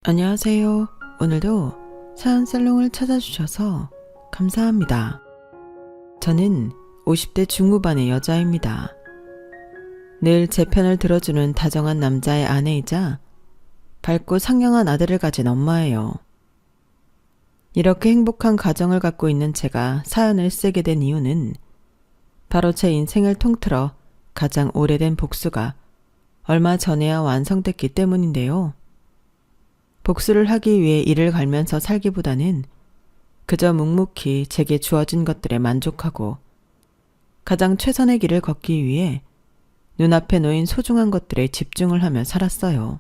안녕하세요. 오늘도 사연살롱을 찾아주셔서 감사합니다. 저는 50대 중후반의 여자입니다. 늘 제 편을 들어주는 다정한 남자의 아내이자 밝고 상냥한 아들을 가진 엄마예요. 이렇게 행복한 가정을 갖고 있는 제가 사연을 쓰게 된 이유는 바로 제 인생을 통틀어 가장 오래된 복수가 얼마 전에야 완성됐기 때문인데요. 복수를 하기 위해 이를 갈면서 살기보다는 그저 묵묵히 제게 주어진 것들에 만족하고 가장 최선의 길을 걷기 위해 눈앞에 놓인 소중한 것들에 집중을 하며 살았어요.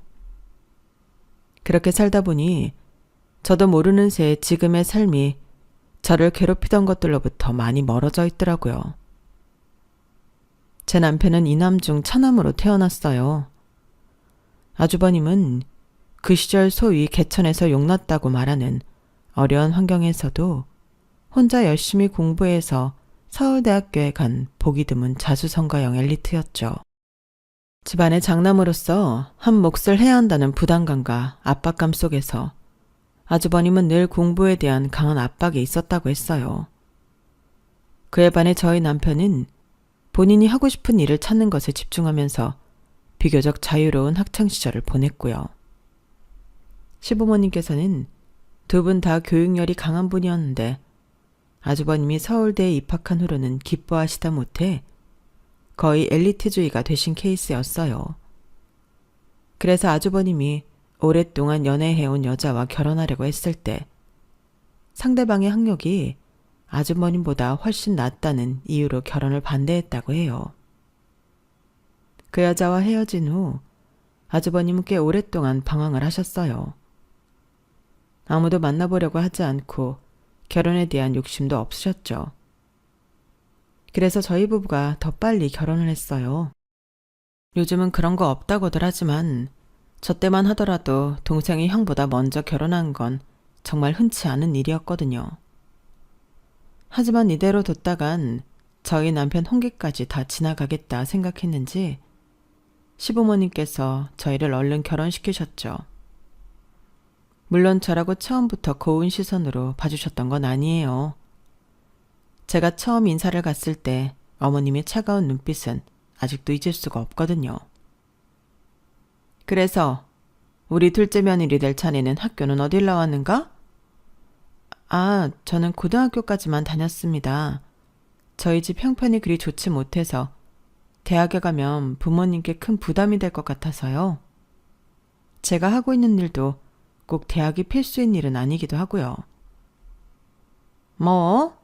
그렇게 살다 보니 저도 모르는 새 지금의 삶이 저를 괴롭히던 것들로부터 많이 멀어져 있더라고요. 제 남편은 이남 중 차남으로 태어났어요. 아주버님은 그 시절 소위 개천에서 용났다고 말하는 어려운 환경에서도 혼자 열심히 공부해서 서울대학교에 간 보기 드문 자수성가형 엘리트였죠. 집안의 장남으로서 한 몫을 해야 한다는 부담감과 압박감 속에서 아주버님은 늘 공부에 대한 강한 압박이 있었다고 했어요. 그에 반해 저희 남편은 본인이 하고 싶은 일을 찾는 것에 집중하면서 비교적 자유로운 학창시절을 보냈고요. 시부모님께서는 두 분 다 교육열이 강한 분이었는데 아주버님이 서울대에 입학한 후로는 기뻐하시다 못해 거의 엘리트주의가 되신 케이스였어요. 그래서 아주버님이 오랫동안 연애해온 여자와 결혼하려고 했을 때 상대방의 학력이 아주버님보다 훨씬 낫다는 이유로 결혼을 반대했다고 해요. 그 여자와 헤어진 후 아주버님은 꽤 오랫동안 방황을 하셨어요. 아무도 만나보려고 하지 않고 결혼에 대한 욕심도 없으셨죠. 그래서 저희 부부가 더 빨리 결혼을 했어요. 요즘은 그런 거 없다고들 하지만 저 때만 하더라도 동생이 형보다 먼저 결혼한 건 정말 흔치 않은 일이었거든요. 하지만 이대로 뒀다간 저희 남편 홍기까지 다 지나가겠다 생각했는지 시부모님께서 저희를 얼른 결혼시키셨죠. 물론 저라고 처음부터 고운 시선으로 봐주셨던 건 아니에요. 제가 처음 인사를 갔을 때 어머님의 차가운 눈빛은 아직도 잊을 수가 없거든요. 그래서 우리 둘째 며느리 될 자네는 학교는 어딜 나왔는가? 아, 저는 고등학교까지만 다녔습니다. 저희 집 형편이 그리 좋지 못해서 대학에 가면 부모님께 큰 부담이 될 것 같아서요. 제가 하고 있는 일도 꼭 대학이 필수인 일은 아니기도 하고요. 뭐?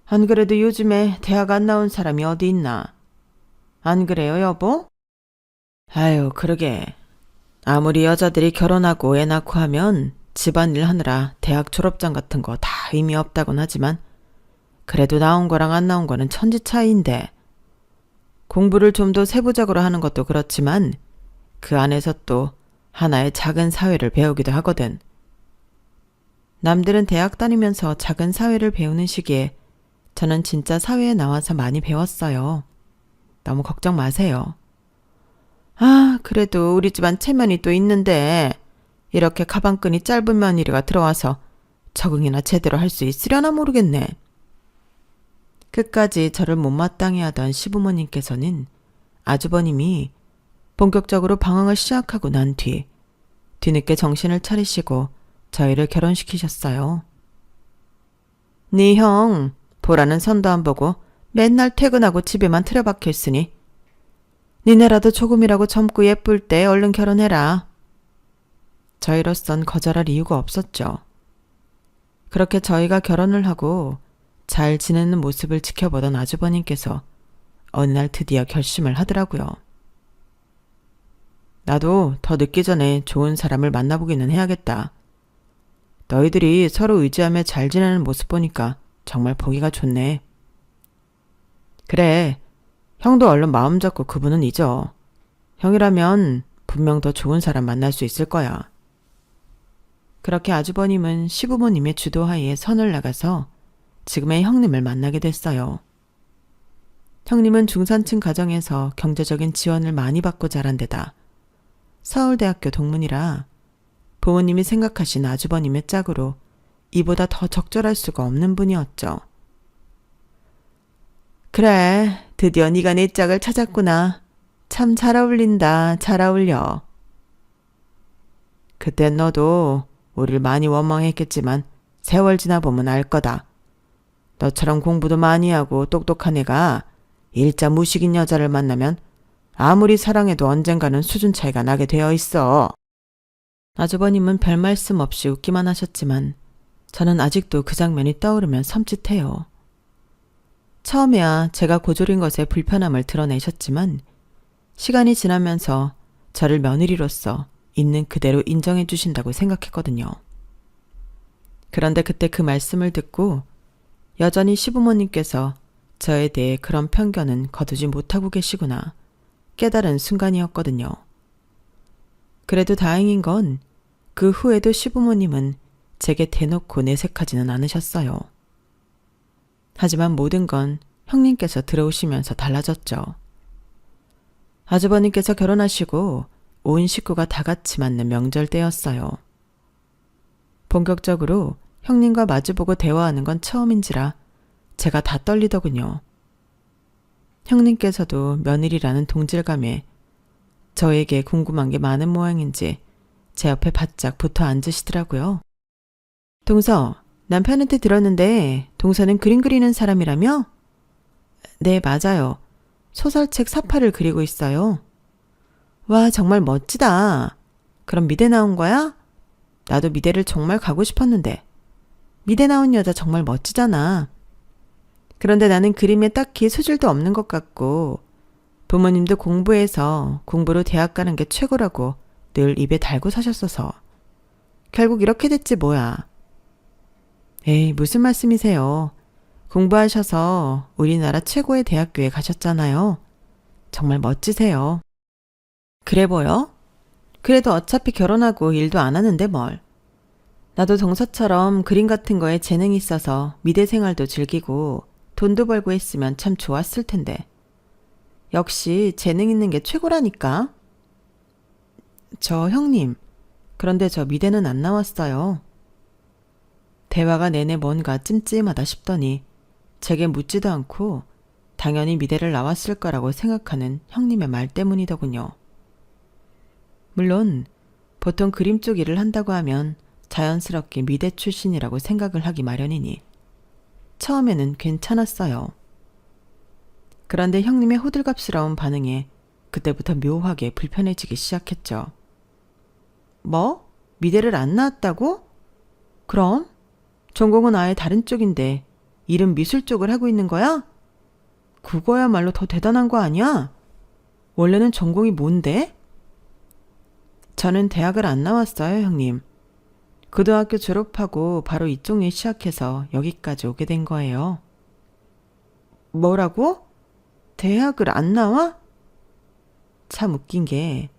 안 그래도 요즘에 대학 안 나온 사람이 어디 있나? 안 그래요, 여보? 아유, 그러게. 아무리 여자들이 결혼하고 애 낳고 하면 집안일 하느라 대학 졸업장 같은 거 다 의미 없다곤 하지만 그래도 나온 거랑 안 나온 거는 천지 차이인데 공부를 좀 더 세부적으로 하는 것도 그렇지만 그 안에서 또 하나의 작은 사회를 배우기도 하거든. 남들은 대학 다니면서 작은 사회를 배우는 시기에 저는 진짜 사회에 나와서 많이 배웠어요. 너무 걱정 마세요. 아, 그래도 우리 집안 체면이 또 있는데 이렇게 가방끈이 짧은 며느리가 들어와서 적응이나 제대로 할 수 있으려나 모르겠네. 끝까지 저를 못마땅해 하던 시부모님께서는 아주버님이 본격적으로 방황을 시작하고 난 뒤늦게 정신을 차리시고 저희를 결혼시키셨어요. 네 형, 보라는 선도 안 보고 맨날 퇴근하고 집에만 틀어박혀 있으니 니네라도 조금이라고 젊고 예쁠 때 얼른 결혼해라. 저희로선 거절할 이유가 없었죠. 그렇게 저희가 결혼을 하고 잘 지내는 모습을 지켜보던 아주버님께서 어느 날 드디어 결심을 하더라고요. 나도 더 늦기 전에 좋은 사람을 만나보기는 해야겠다. 너희들이 서로 의지하며 잘 지내는 모습 보니까 정말 보기가 좋네. 그래, 형도 얼른 마음 잡고 그분은 잊어. 형이라면 분명 더 좋은 사람 만날 수 있을 거야. 그렇게 아주버님은 시부모님의 주도하에 선을 나가서 지금의 형님을 만나게 됐어요. 형님은 중산층 가정에서 경제적인 지원을 많이 받고 자란 데다 서울대학교 동문이라 부모님이 생각하신 아주버님의 짝으로 이보다 더 적절할 수가 없는 분이었죠. 그래, 드디어 네가 내 짝을 찾았구나. 참 잘 어울린다, 잘 어울려. 그땐 너도 우릴 많이 원망했겠지만 세월 지나보면 알 거다. 너처럼 공부도 많이 하고 똑똑한 애가 일자 무식인 여자를 만나면 아무리 사랑해도 언젠가는 수준 차이가 나게 되어 있어. 아주버님은 별 말씀 없이 웃기만 하셨지만 저는 아직도 그 장면이 떠오르면 섬찟해요. 처음에야 제가 고졸인 것에 불편함을 드러내셨지만 시간이 지나면서 저를 며느리로서 있는 그대로 인정해 주신다고 생각했거든요. 그런데 그때 그 말씀을 듣고 여전히 시부모님께서 저에 대해 그런 편견은 거두지 못하고 계시구나 깨달은 순간이었거든요. 그래도 다행인 건 그 후에도 시부모님은 제게 대놓고 내색하지는 않으셨어요. 하지만 모든 건 형님께서 들어오시면서 달라졌죠. 아주버님께서 결혼하시고 온 식구가 다 같이 맞는 명절 때였어요. 본격적으로 형님과 마주보고 대화하는 건 처음인지라 제가 다 떨리더군요. 형님께서도 며느리라는 동질감에 저에게 궁금한 게 많은 모양인지 제 옆에 바짝 붙어 앉으시더라고요. 동서, 남편한테 들었는데 동서는 그림 그리는 사람이라며? 네, 맞아요. 소설책 사파를 그리고 있어요. 와, 정말 멋지다. 그럼 미대 나온 거야? 나도 미대를 정말 가고 싶었는데. 미대 나온 여자 정말 멋지잖아. 그런데 나는 그림에 딱히 소질도 없는 것 같고 부모님도 공부해서 공부로 대학 가는 게 최고라고 늘 입에 달고 사셨어서 결국 이렇게 됐지 뭐야. 에이, 무슨 말씀이세요. 공부하셔서 우리나라 최고의 대학교에 가셨잖아요. 정말 멋지세요. 그래 보여? 그래도 어차피 결혼하고 일도 안 하는데 뭘. 나도 동서처럼 그림 같은 거에 재능이 있어서 미대 생활도 즐기고 돈도 벌고 했으면 참 좋았을 텐데. 역시 재능 있는 게 최고라니까. 저 형님, 그런데 저 미대는 안 나왔어요. 대화가 내내 뭔가 찜찜하다 싶더니 제게 묻지도 않고 당연히 미대를 나왔을 거라고 생각하는 형님의 말 때문이더군요. 물론 보통 그림 쪽 일을 한다고 하면 자연스럽게 미대 출신이라고 생각을 하기 마련이니 처음에는 괜찮았어요. 그런데 형님의 호들갑스러운 반응에 그때부터 묘하게 불편해지기 시작했죠. 뭐? 미대를 안 나왔다고? 그럼? 전공은 아예 다른 쪽인데 일은 미술 쪽을 하고 있는 거야? 그거야말로 더 대단한 거 아니야? 원래는 전공이 뭔데? 저는 대학을 안 나왔어요, 형님. 고등학교 졸업하고 바로 이쪽 일 시작해서 여기까지 오게 된 거예요. 뭐라고? 대학을 안 나와? 참 웃긴 게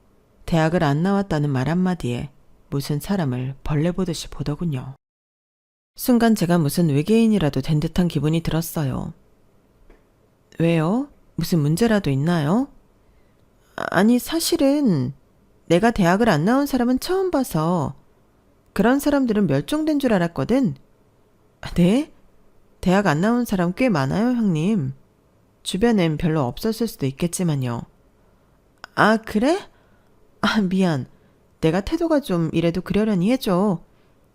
대학을 안 나왔다는 말 한마디에 무슨 사람을 벌레 보듯이 보더군요. 순간 제가 무슨 외계인이라도 된 듯한 기분이 들었어요. 왜요? 무슨 문제라도 있나요? 아니, 사실은 내가 대학을 안 나온 사람은 처음 봐서 그런 사람들은 멸종된 줄 알았거든. 네? 대학 안 나온 사람 꽤 많아요, 형님. 주변엔 별로 없었을 수도 있겠지만요. 아, 그래? 아, 미안. 내가 태도가 좀 이래도 그러려니 해줘.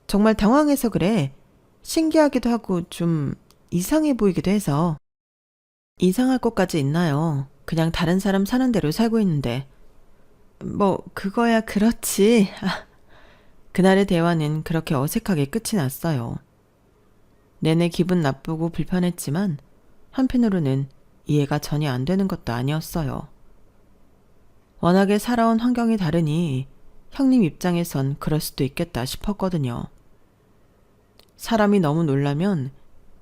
정말 당황해서 그래. 신기하기도 하고 좀 이상해 보이기도 해서. 이상할 것까지 있나요? 그냥 다른 사람 사는 대로 살고 있는데. 뭐 그거야 그렇지. 그날의 대화는 그렇게 어색하게 끝이 났어요. 내내 기분 나쁘고 불편했지만 한편으로는 이해가 전혀 안 되는 것도 아니었어요. 워낙에 살아온 환경이 다르니 형님 입장에선 그럴 수도 있겠다 싶었거든요. 사람이 너무 놀라면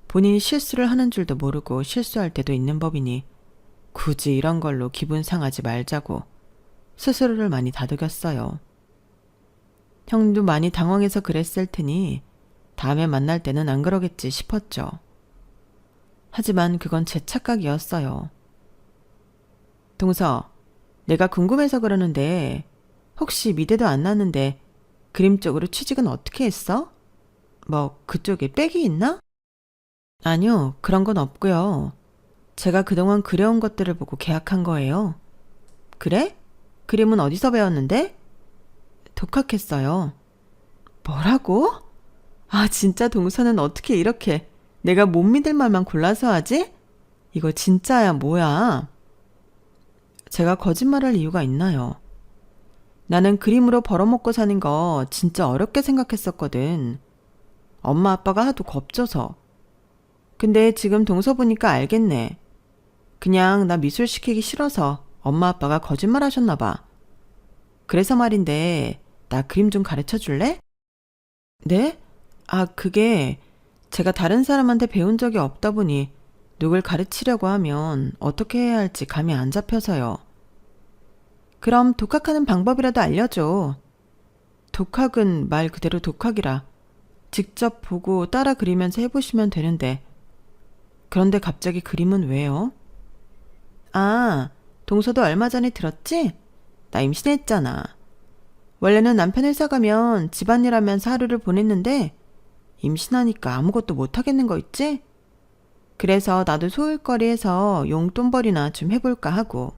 본인이 실수를 하는 줄도 모르고 실수할 때도 있는 법이니 굳이 이런 걸로 기분 상하지 말자고 스스로를 많이 다독였어요. 형님도 많이 당황해서 그랬을 테니 다음에 만날 때는 안 그러겠지 싶었죠. 하지만 그건 제 착각이었어요. 동서, 내가 궁금해서 그러는데 혹시 미대도 안 나왔는데 그림 쪽으로 취직은 어떻게 했어? 뭐 그쪽에 빽이 있나? 아니요, 그런 건 없고요. 제가 그동안 그려온 것들을 보고 계약한 거예요. 그래? 그림은 어디서 배웠는데? 독학했어요. 뭐라고? 아, 진짜 동서는 어떻게 이렇게 내가 못 믿을 말만 골라서 하지? 이거 진짜야, 뭐야? 제가 거짓말할 이유가 있나요? 나는 그림으로 벌어먹고 사는 거 진짜 어렵게 생각했었거든. 엄마 아빠가 하도 겁줘서. 근데 지금 동서 보니까 알겠네. 그냥 나 미술 시키기 싫어서 엄마 아빠가 거짓말 하셨나 봐. 그래서 말인데 나 그림 좀 가르쳐 줄래? 네? 아, 그게 제가 다른 사람한테 배운 적이 없다 보니 누굴 가르치려고 하면 어떻게 해야 할지 감이 안 잡혀서요. 그럼 독학하는 방법이라도 알려줘. 독학은 말 그대로 독학이라 직접 보고 따라 그리면서 해보시면 되는데. 그런데 갑자기 그림은 왜요? 아, 동서도 얼마 전에 들었지? 나 임신했잖아. 원래는 남편 회사 가면 집안일 하면서 하루를 보냈는데 임신하니까 아무것도 못하겠는 거 있지? 그래서 나도 소일거리해서 용돈벌이나 좀 해볼까 하고.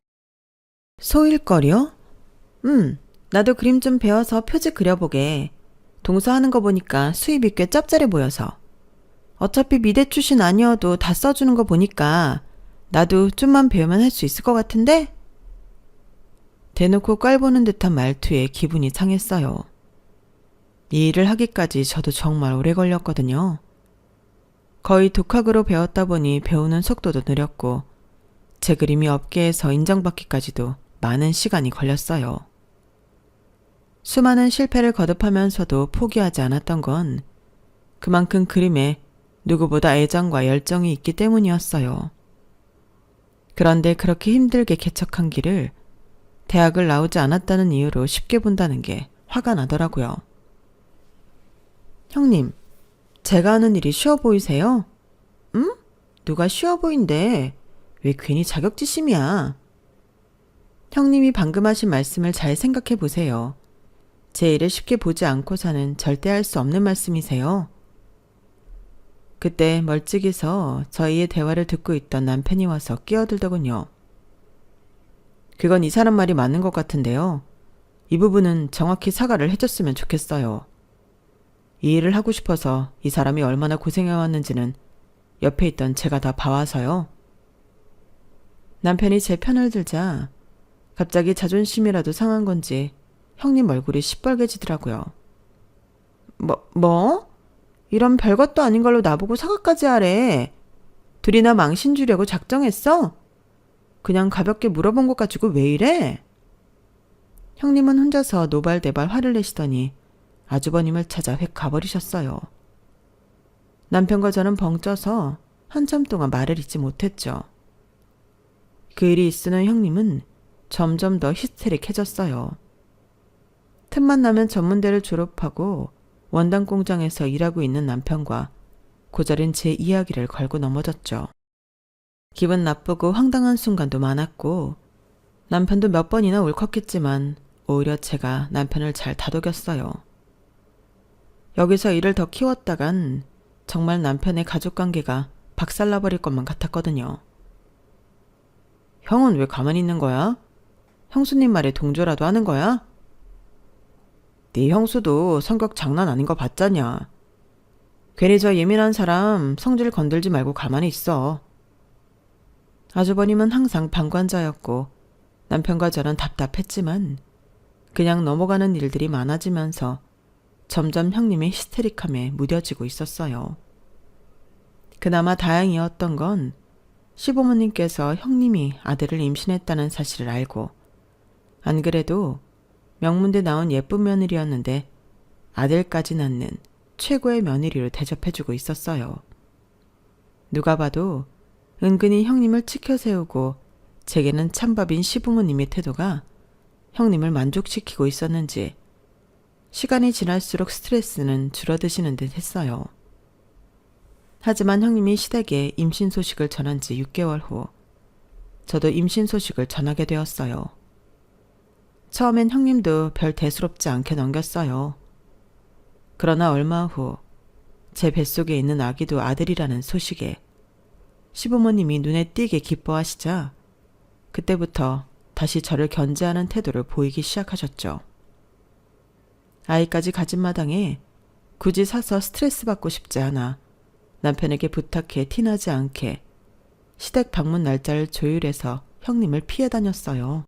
소일거리요? 나도 그림 좀 배워서 표지 그려보게. 동서 하는 거 보니까 수입이 꽤 짭짤해 보여서. 어차피 미대 출신 아니어도 다 써주는 거 보니까 나도 좀만 배우면 할 수 있을 것 같은데? 대놓고 깔보는 듯한 말투에 기분이 상했어요. 이 일을 하기까지 저도 정말 오래 걸렸거든요. 거의 독학으로 배웠다 보니 배우는 속도도 느렸고 제 그림이 업계에서 인정받기까지도 많은 시간이 걸렸어요. 수많은 실패를 거듭하면서도 포기하지 않았던 건 그만큼 그림에 누구보다 애정과 열정이 있기 때문이었어요. 그런데 그렇게 힘들게 개척한 길을 대학을 나오지 않았다는 이유로 쉽게 본다는 게 화가 나더라고요. 형님, 제가 하는 일이 쉬워 보이세요? 응? 누가 쉬워 보인대? 왜 괜히 자격지심이야? 형님이 방금 하신 말씀을 잘 생각해 보세요. 제 일을 쉽게 보지 않고서는 절대 할 수 없는 말씀이세요. 그때 멀찍이서 저희의 대화를 듣고 있던 남편이 와서 끼어들더군요. 그건 이 사람 말이 맞는 것 같은데요. 이 부분은 정확히 사과를 해줬으면 좋겠어요. 이 일을 하고 싶어서 이 사람이 얼마나 고생해왔는지는 옆에 있던 제가 다 봐와서요. 남편이 제 편을 들자 갑자기 자존심이라도 상한 건지 형님 얼굴이 시뻘개지더라고요. 뭐? 이런 별것도 아닌 걸로 나보고 사과까지 하래. 둘이나 망신 주려고 작정했어? 그냥 가볍게 물어본 것 가지고 왜 이래? 형님은 혼자서 노발대발 화를 내시더니 아주버님을 찾아 획 가버리셨어요. 남편과 저는 벙쪄서 한참 동안 말을 잇지 못했죠. 그 일이 있으는 형님은 점점 더 히스테릭해졌어요. 틈만 나면 전문대를 졸업하고 원단 공장에서 일하고 있는 남편과 고절인 제 이야기를 걸고 넘어졌죠. 기분 나쁘고 황당한 순간도 많았고 남편도 몇 번이나 울컥했지만 오히려 제가 남편을 잘 다독였어요. 여기서 일을 더 키웠다간 정말 남편의 가족관계가 박살나버릴 것만 같았거든요. 형은 왜 가만히 있는 거야? 형수님 말에 동조라도 하는 거야? 네 형수도 성격 장난 아닌 거 봤잖냐. 괜히 저 예민한 사람 성질 건들지 말고 가만히 있어. 아주버님은 항상 방관자였고 남편과 저는 답답했지만 그냥 넘어가는 일들이 많아지면서 점점 형님의 히스테릭함에 무뎌지고 있었어요. 그나마 다행이었던 건 시부모님께서 형님이 아들을 임신했다는 사실을 알고 안 그래도 명문대 나온 예쁜 며느리였는데 아들까지 낳는 최고의 며느리로 대접해주고 있었어요. 누가 봐도 은근히 형님을 치켜세우고 제게는 찬밥인 시부모님의 태도가 형님을 만족시키고 있었는지 시간이 지날수록 스트레스는 줄어드시는 듯 했어요. 하지만 형님이 시댁에 임신 소식을 전한 지 6개월 후 저도 임신 소식을 전하게 되었어요. 처음엔 형님도 별 대수롭지 않게 넘겼어요. 그러나 얼마 후 제 뱃속에 있는 아기도 아들이라는 소식에 시부모님이 눈에 띄게 기뻐하시자 그때부터 다시 저를 견제하는 태도를 보이기 시작하셨죠. 아이까지 가진 마당에 굳이 사서 스트레스 받고 싶지 않아 남편에게 부탁해 티나지 않게 시댁 방문 날짜를 조율해서 형님을 피해 다녔어요.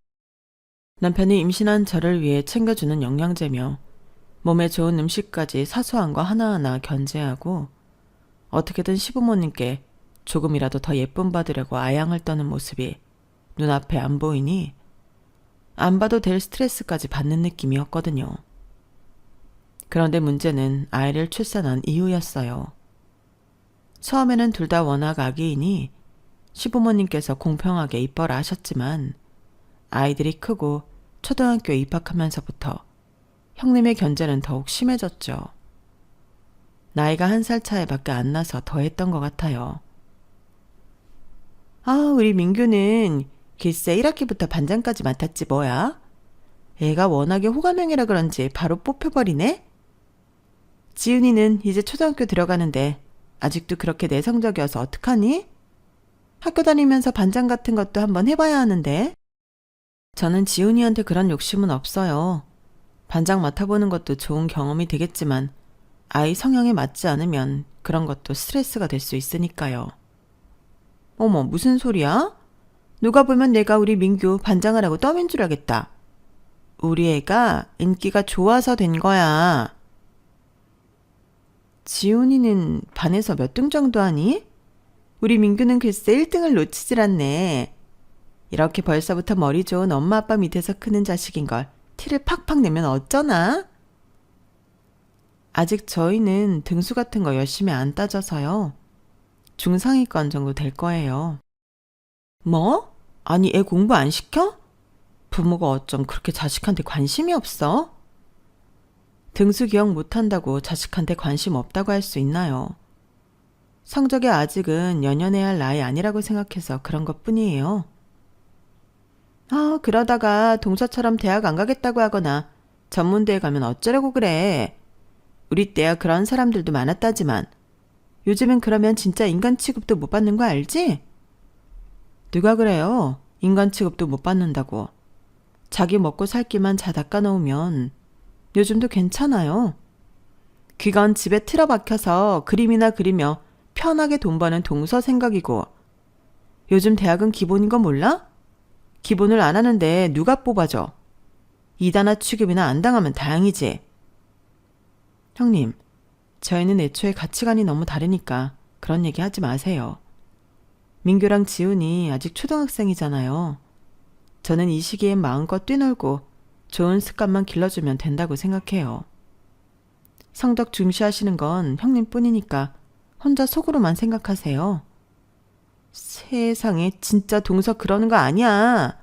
남편이 임신한 저를 위해 챙겨주는 영양제며 몸에 좋은 음식까지 사소한 거 하나하나 견제하고 어떻게든 시부모님께 조금이라도 더 예쁨 받으려고 아양을 떠는 모습이 눈앞에 안 보이니 안 봐도 될 스트레스까지 받는 느낌이었거든요. 그런데 문제는 아이를 출산한 이후였어요. 처음에는 둘 다 워낙 아기이니 시부모님께서 공평하게 입벌 하셨지만 아이들이 크고 초등학교에 입학하면서부터 형님의 견제는 더욱 심해졌죠. 나이가 1살 차이밖에 안 나서 더했던 것 같아요. 우리 민규는 글쎄 1학기부터 반장까지 맡았지 뭐야? 애가 워낙에 호감형이라 그런지 바로 뽑혀버리네? 지훈이는 이제 초등학교 들어가는데 아직도 그렇게 내성적이어서 어떡하니? 학교 다니면서 반장 같은 것도 한번 해봐야 하는데. 저는 지훈이한테 그런 욕심은 없어요. 반장 맡아보는 것도 좋은 경험이 되겠지만 아이 성향에 맞지 않으면 그런 것도 스트레스가 될 수 있으니까요. 어머, 무슨 소리야? 누가 보면 내가 우리 민규 반장하라고 떠민 줄 알겠다. 우리 애가 인기가 좋아서 된 거야. 지훈이는 반에서 몇 등 정도 하니? 우리 민규는 글쎄 1등을 놓치질 않네. 이렇게 벌써부터 머리 좋은 엄마 아빠 밑에서 크는 자식인 걸 티를 팍팍 내면 어쩌나? 아직 저희는 등수 같은 거 열심히 안 따져서요. 중상위권 정도 될 거예요. 뭐? 아니 애 공부 안 시켜? 부모가 어쩜 그렇게 자식한테 관심이 없어? 등수 기억 못한다고 자식한테 관심 없다고 할 수 있나요? 성적에 아직은 연연해야 할 나이 아니라고 생각해서 그런 것뿐이에요. 그러다가 동서처럼 대학 안 가겠다고 하거나 전문대에 가면 어쩌려고 그래. 우리 때야 그런 사람들도 많았다지만 요즘은 그러면 진짜 인간 취급도 못 받는 거 알지? 누가 그래요? 인간 취급도 못 받는다고. 자기 먹고 살 길만 잘 닦아놓으면 요즘도 괜찮아요. 귀건 집에 틀어박혀서 그림이나 그리며 편하게 돈 버는 동서 생각이고 요즘 대학은 기본인 거 몰라? 기본을 안 하는데 누가 뽑아줘? 이단아 취급이나 안 당하면 다행이지. 형님, 저희는 애초에 가치관이 너무 다르니까 그런 얘기 하지 마세요. 민규랑 지훈이 아직 초등학생이잖아요. 저는 이 시기엔 마음껏 뛰놀고 좋은 습관만 길러주면 된다고 생각해요. 성적 중시하시는 건 형님뿐이니까 혼자 속으로만 생각하세요. 세상에 진짜 동서 그러는 거 아니야.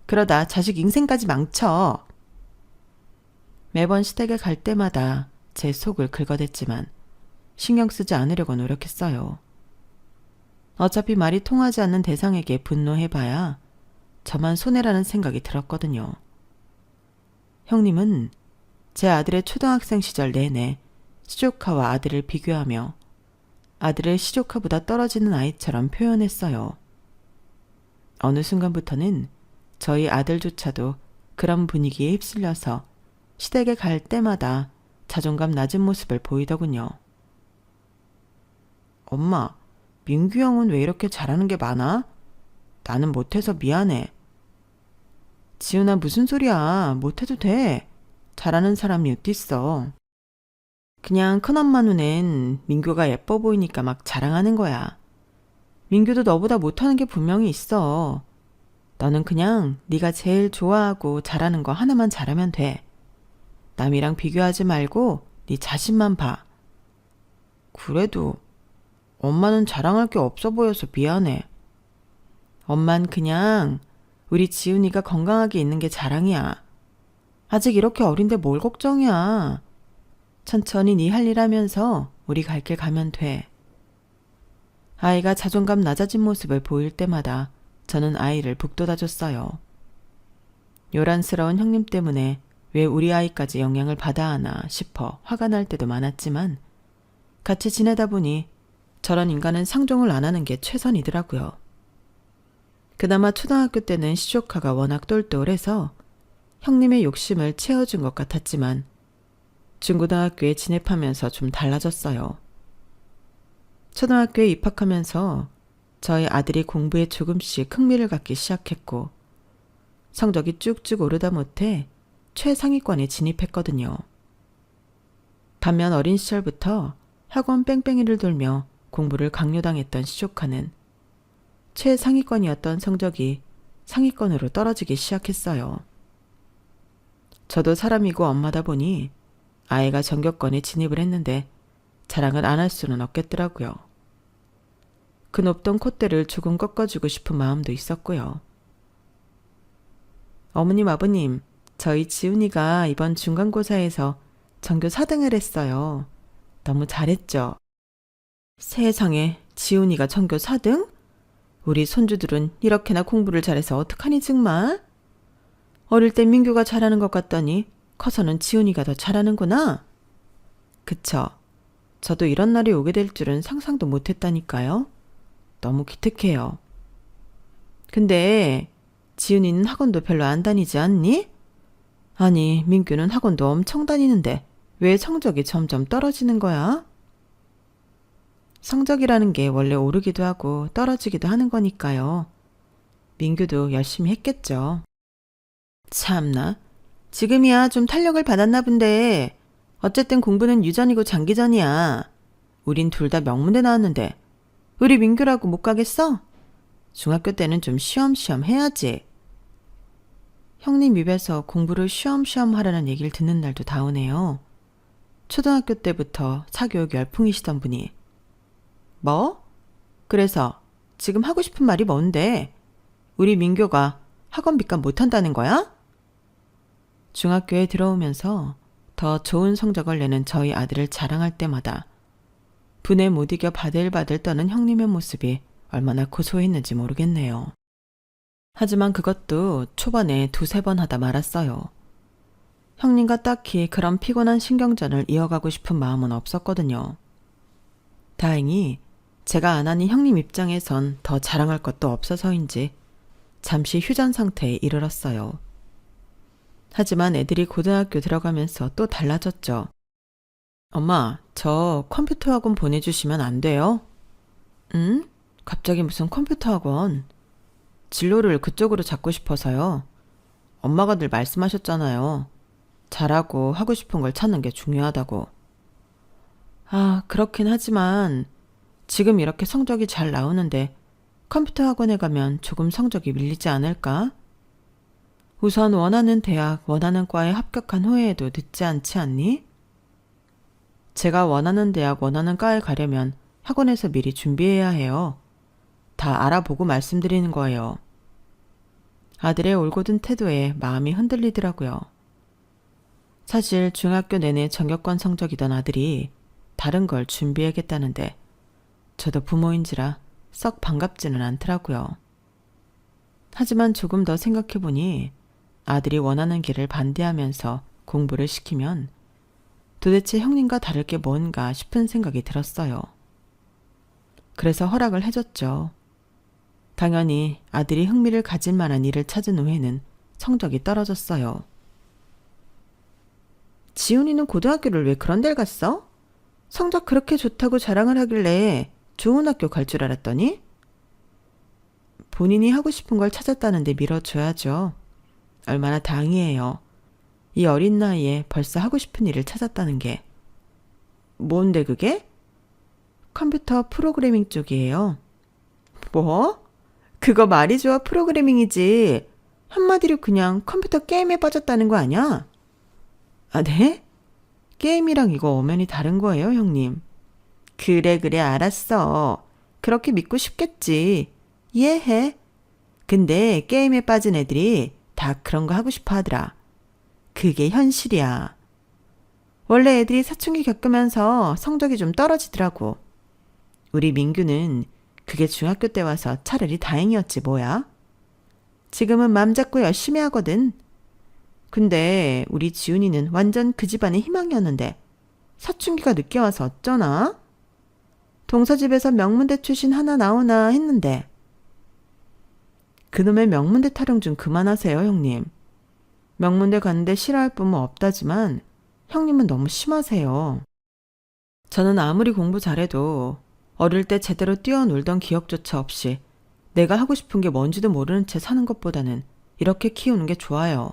그러다 자식 인생까지 망쳐. 매번 시댁에 갈 때마다 제 속을 긁어댔지만 신경 쓰지 않으려고 노력했어요. 어차피 말이 통하지 않는 대상에게 분노해봐야 저만 손해라는 생각이 들었거든요. 형님은 제 아들의 초등학생 시절 내내 시조카와 아들을 비교하며 아들을 시조카보다 떨어지는 아이처럼 표현했어요. 어느 순간부터는 저희 아들조차도 그런 분위기에 휩쓸려서 시댁에 갈 때마다 자존감 낮은 모습을 보이더군요. 엄마, 민규 형은 왜 이렇게 잘하는 게 많아? 나는 못해서 미안해. 지훈아, 무슨 소리야. 못해도 돼. 잘하는 사람이 어딨어. 그냥 큰엄마 눈엔 민규가 예뻐 보이니까 막 자랑하는 거야. 민규도 너보다 못하는 게 분명히 있어. 너는 그냥 네가 제일 좋아하고 잘하는 거 하나만 잘하면 돼. 남이랑 비교하지 말고 네 자신만 봐. 그래도 엄마는 자랑할 게 없어 보여서 미안해. 엄만 그냥 우리 지훈이가 건강하게 있는 게 자랑이야. 아직 이렇게 어린데 뭘 걱정이야. 천천히 네 할 일 하면서 우리 갈 길 가면 돼. 아이가 자존감 낮아진 모습을 보일 때마다 저는 아이를 북돋아줬어요. 요란스러운 형님 때문에 왜 우리 아이까지 영향을 받아 하나 싶어 화가 날 때도 많았지만 같이 지내다 보니 저런 인간은 상종을 안 하는 게 최선이더라고요. 그나마 초등학교 때는 시조카가 워낙 똘똘해서 형님의 욕심을 채워준 것 같았지만 중고등학교에 진입하면서 좀 달라졌어요. 초등학교에 입학하면서 저희 아들이 공부에 조금씩 흥미를 갖기 시작했고 성적이 쭉쭉 오르다 못해 최상위권에 진입했거든요. 반면 어린 시절부터 학원 뺑뺑이를 돌며 공부를 강요당했던 시조카는 최상위권이었던 성적이 상위권으로 떨어지기 시작했어요. 저도 사람이고 엄마다 보니 아이가 전교권에 진입을 했는데 자랑을 안 할 수는 없겠더라고요. 그 높던 콧대를 조금 꺾어주고 싶은 마음도 있었고요. 어머님, 아버님, 저희 지훈이가 이번 중간고사에서 전교 4등을 했어요. 너무 잘했죠? 세상에, 지훈이가 전교 4등? 우리 손주들은 이렇게나 공부를 잘해서 어떡하니 정말? 어릴 때 민규가 잘하는 것 같더니 커서는 지훈이가 더 잘하는구나. 그쵸? 저도 이런 날이 오게 될 줄은 상상도 못했다니까요. 너무 기특해요. 근데 지훈이는 학원도 별로 안 다니지 않니? 아니, 민규는 학원도 엄청 다니는데 왜 성적이 점점 떨어지는 거야? 성적이라는 게 원래 오르기도 하고 떨어지기도 하는 거니까요. 민규도 열심히 했겠죠. 참나, 지금이야 좀 탄력을 받았나 본데 어쨌든 공부는 유전이고 장기전이야. 우린 둘 다 명문대 나왔는데 우리 민규라고 못 가겠어? 중학교 때는 좀 쉬엄쉬엄 해야지. 형님 입에서 공부를 쉬엄쉬엄 하라는 얘기를 듣는 날도 다오네요. 초등학교 때부터 사교육 열풍이시던 분이. 뭐? 그래서 지금 하고 싶은 말이 뭔데? 우리 민규가 학원비값 못한다는 거야? 중학교에 들어오면서 더 좋은 성적을 내는 저희 아들을 자랑할 때마다 분에 못 이겨 바들바들 떠는 형님의 모습이 얼마나 고소했는지 모르겠네요. 하지만 그것도 초반에 2-3번 하다 말았어요. 형님과 딱히 그런 피곤한 신경전을 이어가고 싶은 마음은 없었거든요. 다행히 제가 안 하니 형님 입장에선 더 자랑할 것도 없어서인지 잠시 휴전 상태에 이르렀어요. 하지만 애들이 고등학교 들어가면서 또 달라졌죠. 엄마, 저 컴퓨터 학원 보내주시면 안 돼요? 응? 갑자기 무슨 컴퓨터 학원? 진로를 그쪽으로 잡고 싶어서요. 엄마가 늘 말씀하셨잖아요. 잘하고 하고 싶은 걸 찾는 게 중요하다고. 아, 그렇긴 하지만 지금 이렇게 성적이 잘 나오는데 컴퓨터 학원에 가면 조금 성적이 밀리지 않을까? 우선 원하는 대학, 원하는 과에 합격한 후에도 늦지 않지 않니? 제가 원하는 대학, 원하는 과에 가려면 학원에서 미리 준비해야 해요. 다 알아보고 말씀드리는 거예요. 아들의 올곧은 태도에 마음이 흔들리더라고요. 사실 중학교 내내 전교권 성적이던 아들이 다른 걸 준비해야겠다는데 저도 부모인지라 썩 반갑지는 않더라고요. 하지만 조금 더 생각해보니 아들이 원하는 길을 반대하면서 공부를 시키면 도대체 형님과 다를 게 뭔가 싶은 생각이 들었어요. 그래서 허락을 해줬죠. 당연히 아들이 흥미를 가질 만한 일을 찾은 후에는 성적이 떨어졌어요. 지훈이는 고등학교를 왜 그런 데를 갔어? 성적 그렇게 좋다고 자랑을 하길래 좋은 학교 갈 줄 알았더니? 본인이 하고 싶은 걸 찾았다는데 밀어줘야죠. 얼마나 당이에요. 이 어린 나이에 벌써 하고 싶은 일을 찾았다는 게. 뭔데 그게? 컴퓨터 프로그래밍 쪽이에요. 뭐? 그거 말이 좋아 프로그래밍이지. 한마디로 그냥 컴퓨터 게임에 빠졌다는 거 아니야? 아, 네? 게임이랑 이거 엄연히 다른 거예요, 형님. 그래, 알았어. 그렇게 믿고 싶겠지. 이해해. 근데 게임에 빠진 애들이 다 그런 거 하고 싶어 하더라. 그게 현실이야. 원래 애들이 사춘기 겪으면서 성적이 좀 떨어지더라고. 우리 민규는 그게 중학교 때 와서 차라리 다행이었지 뭐야. 지금은 맘 잡고 열심히 하거든. 근데 우리 지훈이는 완전 그 집안의 희망이었는데 사춘기가 늦게 와서 어쩌나? 동서집에서 명문대 출신 하나 나오나 했는데. 그놈의 명문대 타령 좀 그만하세요, 형님. 명문대 갔는데 싫어할 부모 없다지만 형님은 너무 심하세요. 저는 아무리 공부 잘해도 어릴 때 제대로 뛰어놀던 기억조차 없이 내가 하고 싶은 게 뭔지도 모르는 채 사는 것보다는 이렇게 키우는 게 좋아요.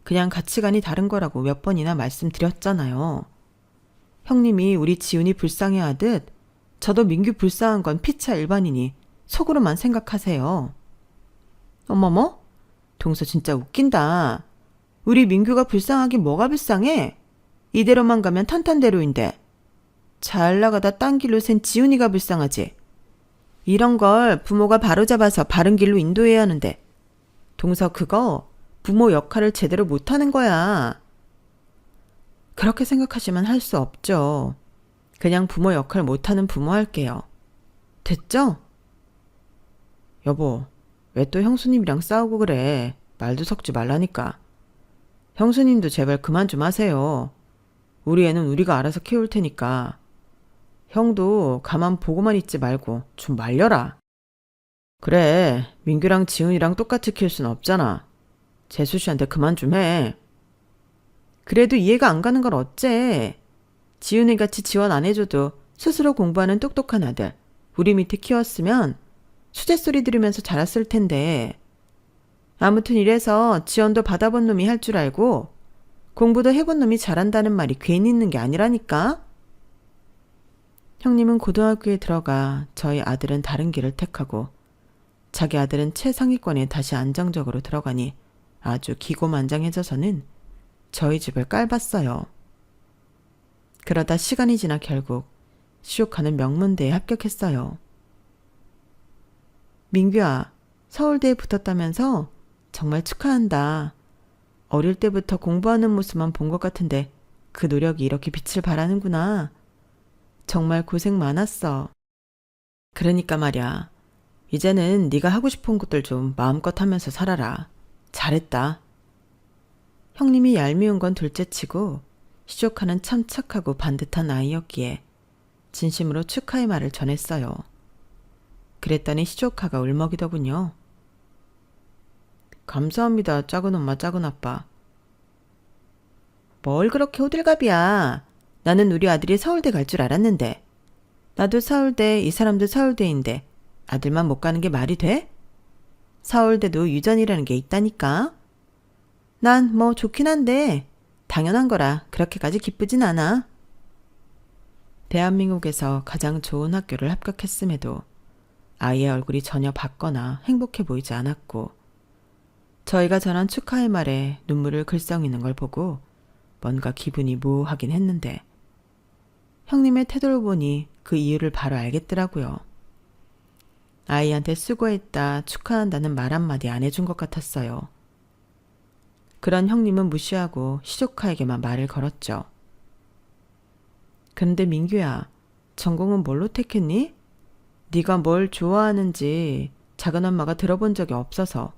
그냥 가치관이 다른 거라고 몇 번이나 말씀드렸잖아요. 형님이 우리 지훈이 불쌍해하듯 저도 민규 불쌍한 건 피차 일반이니 속으로만 생각하세요. 어머머? 동서 진짜 웃긴다. 우리 민규가 불쌍하긴 뭐가 불쌍해? 이대로만 가면 탄탄대로인데. 잘 나가다 딴 길로 샌 지훈이가 불쌍하지. 이런 걸 부모가 바로잡아서 바른 길로 인도해야 하는데 동서 그거 부모 역할을 제대로 못하는 거야. 그렇게 생각하시면 할 수 없죠. 그냥 부모 역할 못하는 부모 할게요. 됐죠? 여보, 왜 또 형수님이랑 싸우고 그래. 말도 섞지 말라니까. 형수님도 제발 그만 좀 하세요. 우리 애는 우리가 알아서 키울 테니까. 형도 가만 보고만 있지 말고 좀 말려라. 그래, 민규랑 지훈이랑 똑같이 키울 순 없잖아. 재수 씨한테 그만 좀 해. 그래도 이해가 안 가는 걸 어째. 지훈이같이 지원 안 해줘도 스스로 공부하는 똑똑한 아들 우리 밑에 키웠으면 수제소리 들으면서 자랐을 텐데. 아무튼 이래서 지원도 받아본 놈이 할 줄 알고 공부도 해본 놈이 잘한다는 말이 괜히 있는 게 아니라니까. 형님은 고등학교에 들어가 저희 아들은 다른 길을 택하고 자기 아들은 최상위권에 다시 안정적으로 들어가니 아주 기고만장해져서는 저희 집을 깔봤어요. 그러다 시간이 지나 결국 시옥하는 명문대에 합격했어요. 민규야, 서울대에 붙었다면서? 정말 축하한다. 어릴 때부터 공부하는 모습만 본 것 같은데 그 노력이 이렇게 빛을 발하는구나. 정말 고생 많았어. 그러니까 말이야. 이제는 네가 하고 싶은 것들 좀 마음껏 하면서 살아라. 잘했다. 형님이 얄미운 건 둘째치고 시조카는 참 착하고 반듯한 아이였기에 진심으로 축하의 말을 전했어요. 그랬더니 시조카가 울먹이더군요. 감사합니다, 작은 엄마, 작은 아빠. 뭘 그렇게 호들갑이야. 나는 우리 아들이 서울대 갈 줄 알았는데. 나도 서울대, 이 사람도 서울대인데 아들만 못 가는 게 말이 돼? 서울대도 유전이라는 게 있다니까. 난 뭐 좋긴 한데 당연한 거라 그렇게까지 기쁘진 않아. 대한민국에서 가장 좋은 학교를 합격했음에도 아이의 얼굴이 전혀 밝거나 행복해 보이지 않았고 저희가 전한 축하의 말에 눈물을 글썽이는 걸 보고 뭔가 기분이 묘하긴 했는데 형님의 태도를 보니 그 이유를 바로 알겠더라고요. 아이한테 수고했다, 축하한다는 말 한마디 안 해준 것 같았어요. 그런 형님은 무시하고 시조카에게만 말을 걸었죠. 그런데 민규야, 전공은 뭘로 택했니? 네가 뭘 좋아하는지 작은엄마가 들어본 적이 없어서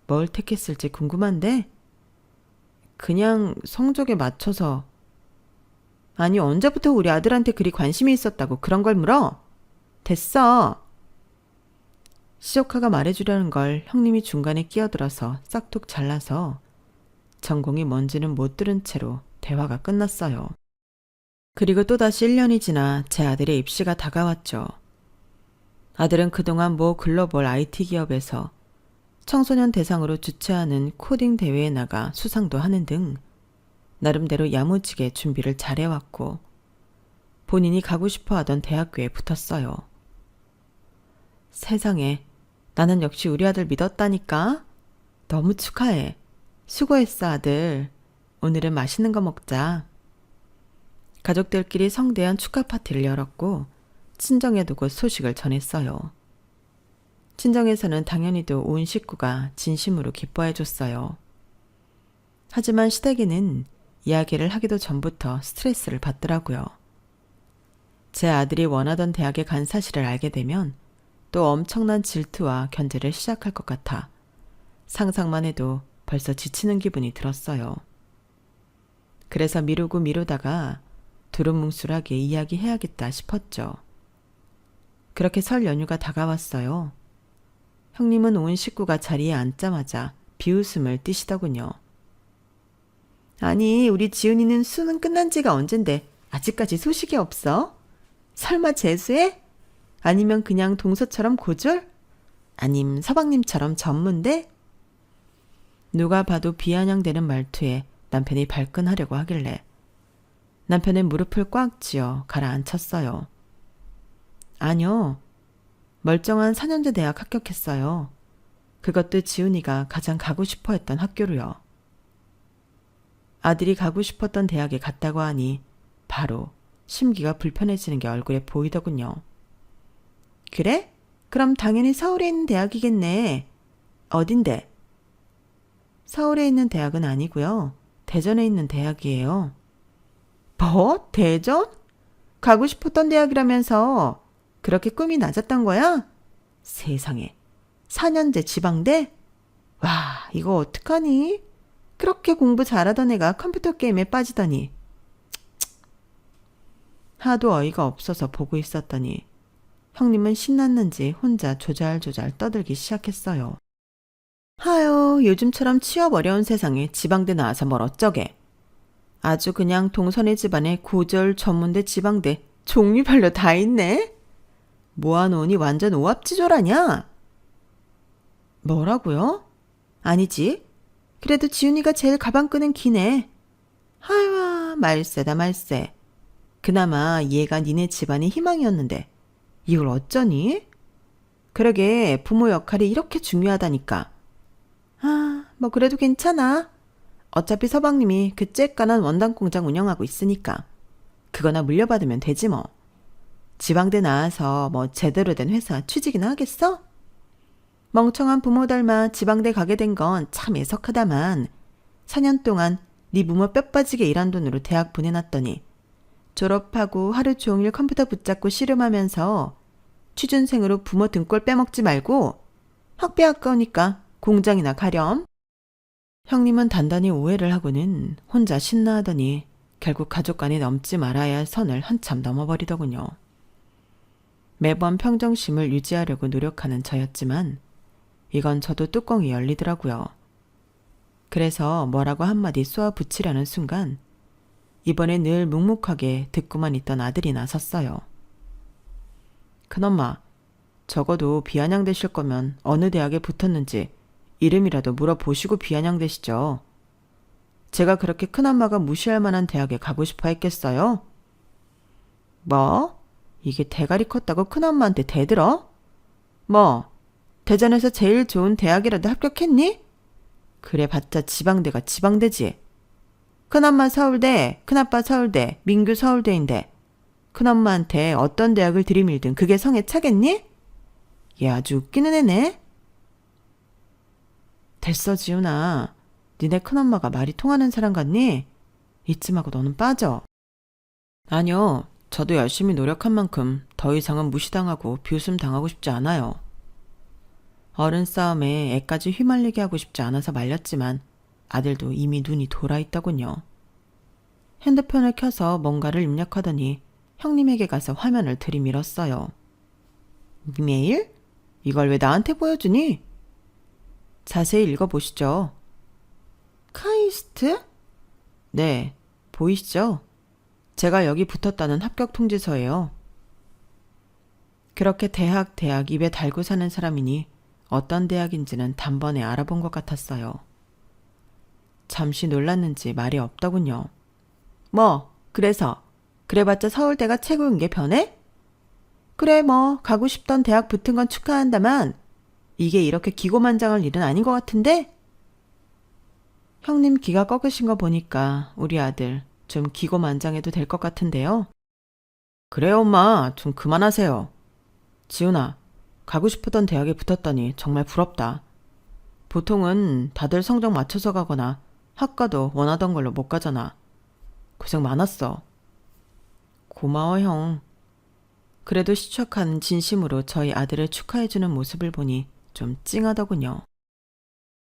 뭘 택했을지 궁금한데? 그냥 성적에 맞춰서. 아니, 언제부터 우리 아들한테 그리 관심이 있었다고 그런 걸 물어? 됐어. 시조카가 말해주려는 걸 형님이 중간에 끼어들어서 싹둑 잘라서 전공이 뭔지는 못 들은 채로 대화가 끝났어요. 그리고 또다시 1년이 지나 제 아들의 입시가 다가왔죠. 아들은 그동안 모 글로벌 IT 기업에서 청소년 대상으로 주최하는 코딩 대회에 나가 수상도 하는 등 나름대로 야무지게 준비를 잘해왔고 본인이 가고 싶어 하던 대학교에 붙었어요. 세상에, 나는 역시 우리 아들 믿었다니까? 너무 축하해. 수고했어, 아들. 오늘은 맛있는 거 먹자. 가족들끼리 성대한 축하 파티를 열었고 친정에도 곧 소식을 전했어요. 친정에서는 당연히도 온 식구가 진심으로 기뻐해줬어요. 하지만 시댁에는 이야기를 하기도 전부터 스트레스를 받더라고요. 제 아들이 원하던 대학에 간 사실을 알게 되면 또 엄청난 질투와 견제를 시작할 것 같아 상상만 해도 벌써 지치는 기분이 들었어요. 그래서 미루다가 두루뭉술하게 이야기해야겠다 싶었죠. 그렇게 설 연휴가 다가왔어요. 형님은 온 식구가 자리에 앉자마자 비웃음을 띠시더군요. 아니, 우리 지은이는 수능 끝난 지가 언젠데 아직까지 소식이 없어? 설마 재수해? 아니면 그냥 동서처럼 고졸? 아님 서방님처럼 전문대? 누가 봐도 비아냥대는 말투에 남편이 발끈하려고 하길래 남편의 무릎을 꽉 쥐어 가라앉혔어요. 아니요. 멀쩡한 4년제 대학 합격했어요. 그것도 지훈이가 가장 가고 싶어 했던 학교로요. 아들이 가고 싶었던 대학에 갔다고 하니 바로 심기가 불편해지는 게 얼굴에 보이더군요. 그래? 그럼 당연히 서울에 있는 대학이겠네. 어딘데? 서울에 있는 대학은 아니고요. 대전에 있는 대학이에요. 뭐? 대전? 가고 싶었던 대학이라면서 그렇게 꿈이 낮았던 거야? 세상에. 4년제 지방대? 와, 이거 어떡하니? 그렇게 공부 잘하던 애가 컴퓨터 게임에 빠지다니. 하도 어이가 없어서 보고 있었더니 형님은 신났는지 혼자 조잘조잘 떠들기 시작했어요. 하여, 요즘처럼 취업 어려운 세상에 지방대 나와서 뭘 어쩌게. 아주 그냥 동선의 집안에 고졸 전문대 지방대 종류별로 다 있네. 모아놓으니 완전 오합지졸 아냐? 뭐라고요? 아니지. 그래도 지훈이가 제일 가방끈은 기네. 하여와, 말세다 말세. 그나마 얘가 니네 집안의 희망이었는데 이걸 어쩌니? 그러게, 부모 역할이 이렇게 중요하다니까. 아, 뭐 그래도 괜찮아. 어차피 서방님이 그 쬐깐한 원단 공장 운영하고 있으니까 그거나 물려받으면 되지 뭐. 지방대 나와서 뭐 제대로 된 회사 취직이나 하겠어? 멍청한 부모 닮아 지방대 가게 된 건 참 애석하다만 4년 동안 네 부모 뼈 빠지게 일한 돈으로 대학 보내놨더니 졸업하고 하루 종일 컴퓨터 붙잡고 씨름하면서 취준생으로 부모 등골 빼먹지 말고 학비 아까우니까 공장이나 가렴. 형님은 단단히 오해를 하고는 혼자 신나하더니 결국 가족 간에 넘지 말아야 할 선을 한참 넘어버리더군요. 매번 평정심을 유지하려고 노력하는 저였지만 이건 저도 뚜껑이 열리더라고요. 그래서 뭐라고 한마디 쏘아 붙이려는 순간 이번에 늘 묵묵하게 듣고만 있던 아들이 나섰어요. 큰엄마, 적어도 비아냥되실 거면 어느 대학에 붙었는지 이름이라도 물어보시고 비아냥되시죠. 제가 그렇게 큰엄마가 무시할 만한 대학에 가고 싶어 했겠어요? 뭐? 이게 대가리 컸다고 큰엄마한테 대들어? 뭐? 대전에서 제일 좋은 대학이라도 합격했니? 그래봤자 지방대가 지방대지. 큰엄마 서울대, 큰아빠 서울대, 민규 서울대인데 큰엄마한테 어떤 대학을 들이밀든 그게 성에 차겠니? 얘 아주 웃기는 애네. 됐어, 지훈아. 니네 큰엄마가 말이 통하는 사람 같니? 이쯤 하고 너는 빠져. 아니요. 저도 열심히 노력한 만큼 더 이상은 무시당하고 비웃음 당하고 싶지 않아요. 어른 싸움에 애까지 휘말리게 하고 싶지 않아서 말렸지만 아들도 이미 눈이 돌아 있더군요. 핸드폰을 켜서 뭔가를 입력하더니 형님에게 가서 화면을 들이밀었어요. 메일? 이걸 왜 나한테 보여주니? 자세히 읽어보시죠. 카이스트? 네, 보이시죠? 제가 여기 붙었다는 합격 통지서예요. 그렇게 대학 입에 달고 사는 사람이니 어떤 대학인지는 단번에 알아본 것 같았어요. 잠시 놀랐는지 말이 없더군요. 뭐, 그래봤자 서울대가 최고인 게 변해? 그래, 뭐 가고 싶던 대학 붙은 건 축하한다만 이게 이렇게 기고만장할 일은 아닌 것 같은데? 형님 기가 꺾으신 거 보니까 우리 아들 좀 기고만장해도 될 것 같은데요. 그래요, 엄마. 좀 그만하세요. 지훈아, 가고 싶었던 대학에 붙었다니 정말 부럽다. 보통은 다들 성적 맞춰서 가거나 학과도 원하던 걸로 못 가잖아. 고생 많았어. 고마워, 형. 그래도 시축한 진심으로 저희 아들을 축하해주는 모습을 보니 좀 찡하더군요.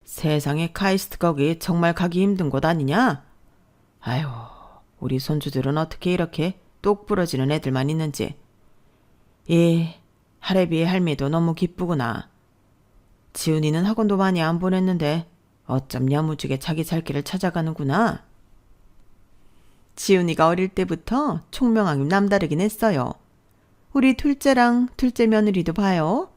세상에 카이스트 거기 정말 가기 힘든 곳 아니냐? 아휴, 우리 손주들은 어떻게 이렇게 똑 부러지는 애들만 있는지. 하래비의 할미도 너무 기쁘구나. 지훈이는 학원도 많이 안 보냈는데 어쩜 야무지게 자기 살 길을 찾아가는구나. 지훈이가 어릴 때부터 총명하기 남다르긴 했어요. 우리 둘째랑 둘째 며느리도 봐요.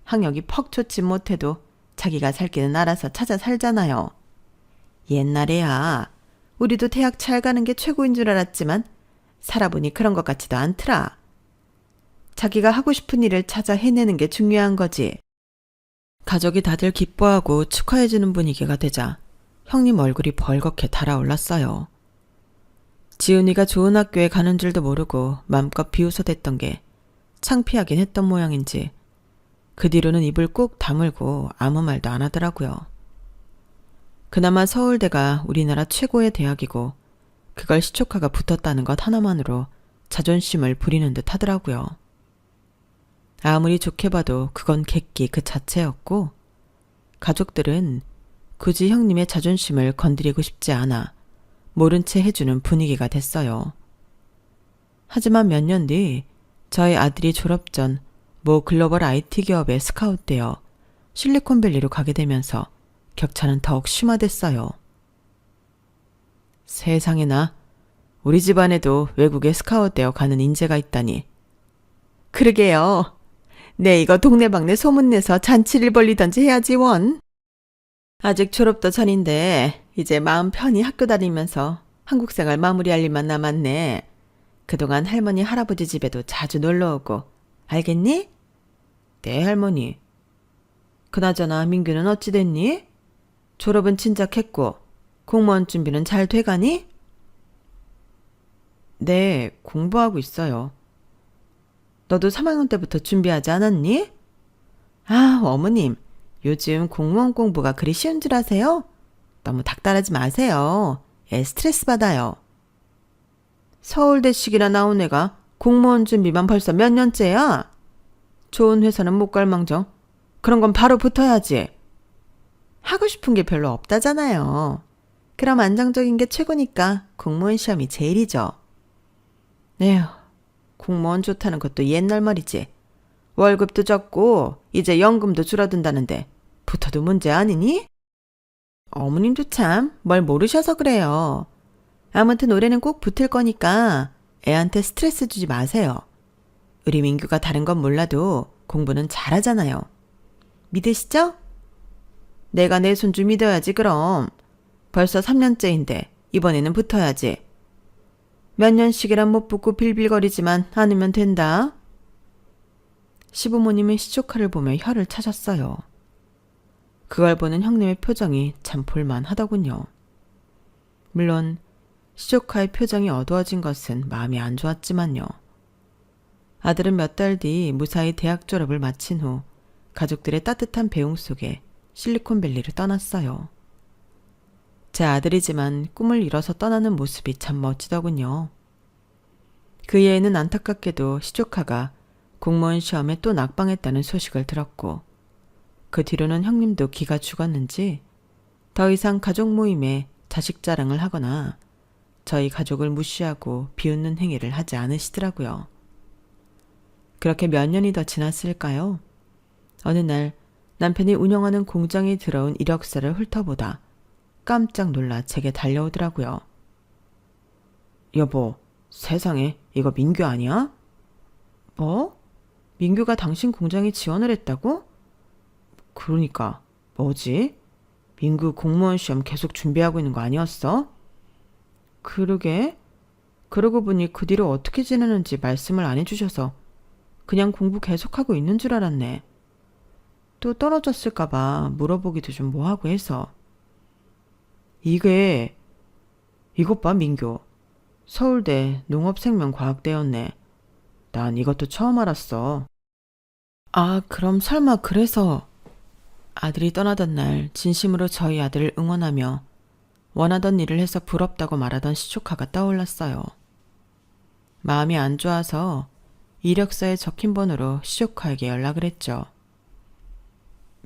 학력이 퍽 좋지 못해도 자기가 살 길은 알아서 찾아 살잖아요. 옛날에야 우리도 대학 잘 가는 게 최고인 줄 알았지만 살아보니 그런 것 같지도 않더라. 자기가 하고 싶은 일을 찾아 해내는 게 중요한 거지. 가족이 다들 기뻐하고 축하해주는 분위기가 되자 형님 얼굴이 벌겋게 달아올랐어요. 지훈이가 좋은 학교에 가는 줄도 모르고 맘껏 비웃어댔던 게 창피하긴 했던 모양인지 그 뒤로는 입을 꾹 다물고 아무 말도 안 하더라고요. 그나마 서울대가 우리나라 최고의 대학이고 그걸 시초카가 붙었다는 것 하나만으로 자존심을 부리는 듯 하더라고요. 아무리 좋게 봐도 그건 객기 그 자체였고 가족들은 굳이 형님의 자존심을 건드리고 싶지 않아 모른 채 해주는 분위기가 됐어요. 하지만 몇 년 뒤 저희 아들이 졸업 전 모 글로벌 IT 기업에 스카웃되어 실리콘밸리로 가게 되면서 격차는 더욱 심화됐어요. 세상에나 우리 집안에도 외국에 스카웃되어 가는 인재가 있다니. 그러게요. 네, 이거 동네방네 소문내서 잔치를 벌리던지 해야지 원. 아직 졸업도 전인데 이제 마음 편히 학교 다니면서 한국생활 마무리할 일만 남았네. 그동안 할머니 할아버지 집에도 자주 놀러오고. 알겠니? 네, 할머니. 그나저나 민규는 어찌 됐니? 졸업은 진작 했고 공무원 준비는 잘 돼가니? 네, 공부하고 있어요. 너도 3학년 때부터 준비하지 않았니? 아, 어머님. 요즘 공무원 공부가 그리 쉬운 줄 아세요? 너무 닥달하지 마세요. 애 스트레스 받아요. 서울대식이나 나온 애가 공무원 준비만 벌써 몇 년째야? 좋은 회사는 못 갈 망정. 그런 건 바로 붙어야지. 하고 싶은 게 별로 없다잖아요. 그럼 안정적인 게 최고니까 공무원 시험이 제일이죠. 에휴, 공무원 좋다는 것도 옛날 말이지. 월급도 적고 이제 연금도 줄어든다는데 붙어도 문제 아니니? 어머님도 참 뭘 모르셔서 그래요. 아무튼 올해는 꼭 붙을 거니까 애한테 스트레스 주지 마세요. 우리 민규가 다른 건 몰라도 공부는 잘하잖아요. 믿으시죠? 내가 내 손주 믿어야지 그럼. 벌써 3년째인데 이번에는 붙어야지. 몇 년씩이란 못 붙고 빌빌거리지만 않으면 된다. 시부모님은 시조카를 보며 혀를 차셨어요. 그걸 보는 형님의 표정이 참 볼만하더군요. 물론 시조카의 표정이 어두워진 것은 마음이 안 좋았지만요. 아들은 몇 달 뒤 무사히 대학 졸업을 마친 후 가족들의 따뜻한 배웅 속에 실리콘밸리를 떠났어요. 제 아들이지만 꿈을 이뤄서 떠나는 모습이 참 멋지더군요. 그 예에는 안타깝게도 시조카가 공무원 시험에 또 낙방했다는 소식을 들었고 그 뒤로는 형님도 기가 죽었는지 더 이상 가족 모임에 자식 자랑을 하거나 저희 가족을 무시하고 비웃는 행위를 하지 않으시더라고요. 그렇게 몇 년이 더 지났을까요? 어느 날 남편이 운영하는 공장에 들어온 이력서를 훑어보다 깜짝 놀라 제게 달려오더라고요. 여보, 세상에 이거 민규 아니야? 뭐? 민규가 당신 공장에 지원을 했다고? 그러니까 뭐지? 민규 공무원 시험 계속 준비하고 있는 거 아니었어? 그러게. 그러고 보니 그 뒤로 어떻게 지내는지 말씀을 안 해주셔서 그냥 공부 계속하고 있는 줄 알았네. 또 떨어졌을까봐 물어보기도 좀 뭐하고 해서. 이것 봐 민규. 서울대 농업생명과학대였네. 난 이것도 처음 알았어. 아, 그럼 설마 그래서. 아들이 떠나던 날 진심으로 저희 아들을 응원하며 원하던 일을 해서 부럽다고 말하던 시조카가 떠올랐어요. 마음이 안 좋아서 이력서에 적힌 번호로 시조카에게 연락을 했죠.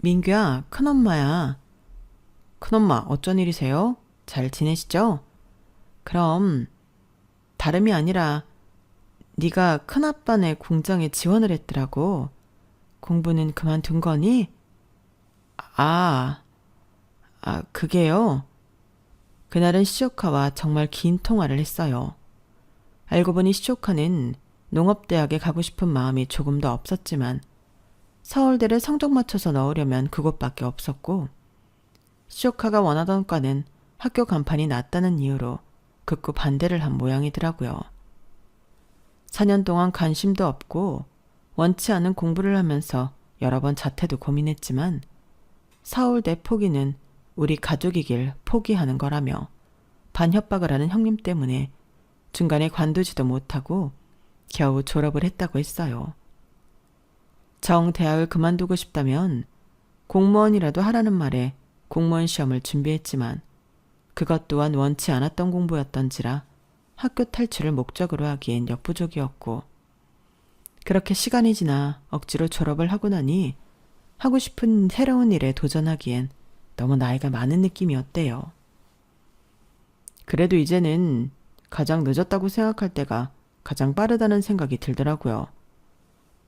민규야, 큰엄마야. 큰엄마 어쩐 일이세요? 잘 지내시죠? 그럼 다름이 아니라 네가 큰아빠네 공장에 지원을 했더라고. 공부는 그만둔 거니? 아, 그게요. 그날은 시조카와 정말 긴 통화를 했어요. 알고 보니 시조카는 농업대학에 가고 싶은 마음이 조금 더 없었지만 서울대를 성적 맞춰서 넣으려면 그곳밖에 없었고 시조카가 원하던 과는 학교 간판이 낮다는 이유로 극구 반대를 한 모양이더라고요. 4년 동안 관심도 없고 원치 않은 공부를 하면서 여러 번 자퇴도 고민했지만 서울대 포기는 우리 가족이길 포기하는 거라며 반협박을 하는 형님 때문에 중간에 관두지도 못하고 겨우 졸업을 했다고 했어요. 정 대학을 그만두고 싶다면 공무원이라도 하라는 말에 공무원 시험을 준비했지만 그것 또한 원치 않았던 공부였던지라 학교 탈출을 목적으로 하기엔 역부족이었고 그렇게 시간이 지나 억지로 졸업을 하고 나니 하고 싶은 새로운 일에 도전하기엔 너무 나이가 많은 느낌이었대요. 그래도 이제는 가장 늦었다고 생각할 때가 가장 빠르다는 생각이 들더라고요.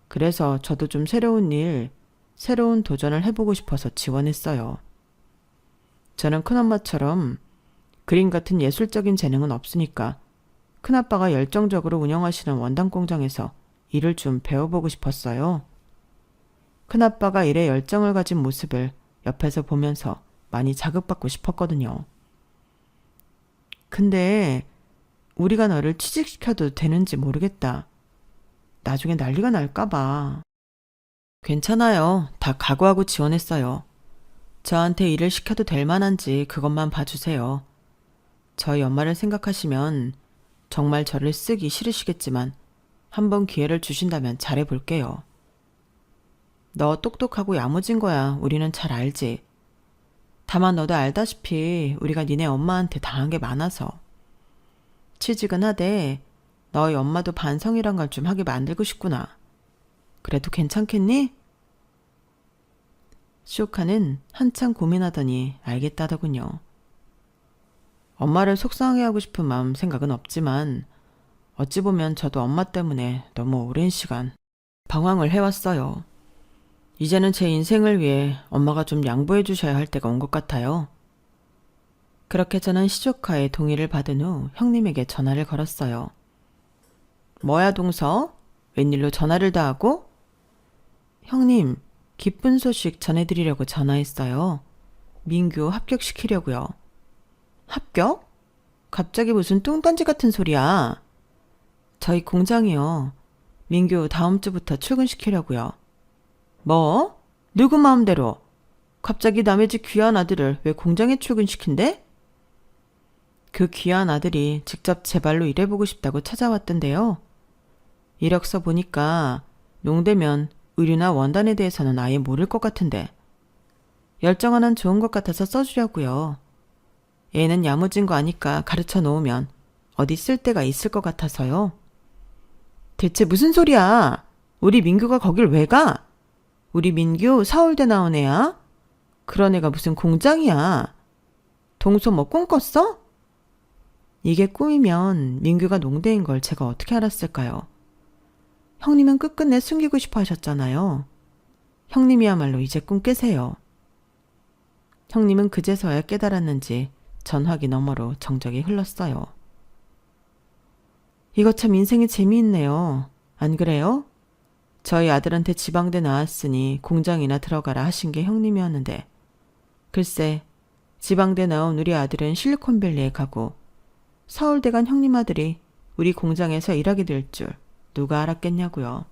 그래서 저도 좀 새로운 일, 새로운 도전을 해보고 싶어서 지원했어요. 저는 큰엄마처럼 그림 같은 예술적인 재능은 없으니까 큰아빠가 열정적으로 운영하시는 원단 공장에서 일을 좀 배워보고 싶었어요. 큰아빠가 일에 열정을 가진 모습을 옆에서 보면서 많이 자극받고 싶었거든요. 근데 우리가 너를 취직시켜도 되는지 모르겠다. 나중에 난리가 날까봐. 괜찮아요. 다 각오하고 지원했어요. 저한테 일을 시켜도 될 만한지 그것만 봐주세요. 저희 엄마를 생각하시면 정말 저를 쓰기 싫으시겠지만 한번 기회를 주신다면 잘해볼게요. 너 똑똑하고 야무진 거야. 우리는 잘 알지. 다만 너도 알다시피 우리가 니네 엄마한테 당한 게 많아서. 취직은 하되 너희 엄마도 반성이란 걸 좀 하게 만들고 싶구나. 그래도 괜찮겠니? 시오카는 한참 고민하더니 알겠다더군요. 엄마를 속상하게 하고 싶은 마음 생각은 없지만 어찌 보면 저도 엄마 때문에 너무 오랜 시간 방황을 해왔어요. 이제는 제 인생을 위해 엄마가 좀 양보해 주셔야 할 때가 온 것 같아요. 그렇게 저는 시조카의 동의를 받은 후 형님에게 전화를 걸었어요. 뭐야 동서? 웬일로 전화를 다 하고? 형님, 기쁜 소식 전해드리려고 전화했어요. 민규 합격시키려고요. 합격? 갑자기 무슨 뚱딴지 같은 소리야. 저희 공장이요. 민규 다음 주부터 출근시키려고요. 뭐? 누구 마음대로? 갑자기 남의 집 귀한 아들을 왜 공장에 출근시킨대? 그 귀한 아들이 직접 제 발로 일해보고 싶다고 찾아왔던데요. 이력서 보니까 농대면 의류나 원단에 대해서는 아예 모를 것 같은데 열정 하나는 좋은 것 같아서 써주려고요. 애는 야무진 거 아니까 가르쳐 놓으면 어디 쓸 데가 있을 것 같아서요. 대체 무슨 소리야? 우리 민규가 거길 왜 가? 우리 민규 서울대 나온 애야? 그런 애가 무슨 공장이야? 동서 뭐 꿈꿨어? 이게 꿈이면 민규가 농대인 걸 제가 어떻게 알았을까요? 형님은 끝끝내 숨기고 싶어 하셨잖아요. 형님이야말로 이제 꿈 깨세요. 형님은 그제서야 깨달았는지 전화기 너머로 정적이 흘렀어요. 이거 참 인생이 재미있네요. 안 그래요? 저희 아들한테 지방대 나왔으니 공장이나 들어가라 하신 게 형님이었는데 글쎄 지방대 나온 우리 아들은 실리콘밸리에 가고 서울대 간 형님 아들이 우리 공장에서 일하게 될 줄 누가 알았겠냐고요.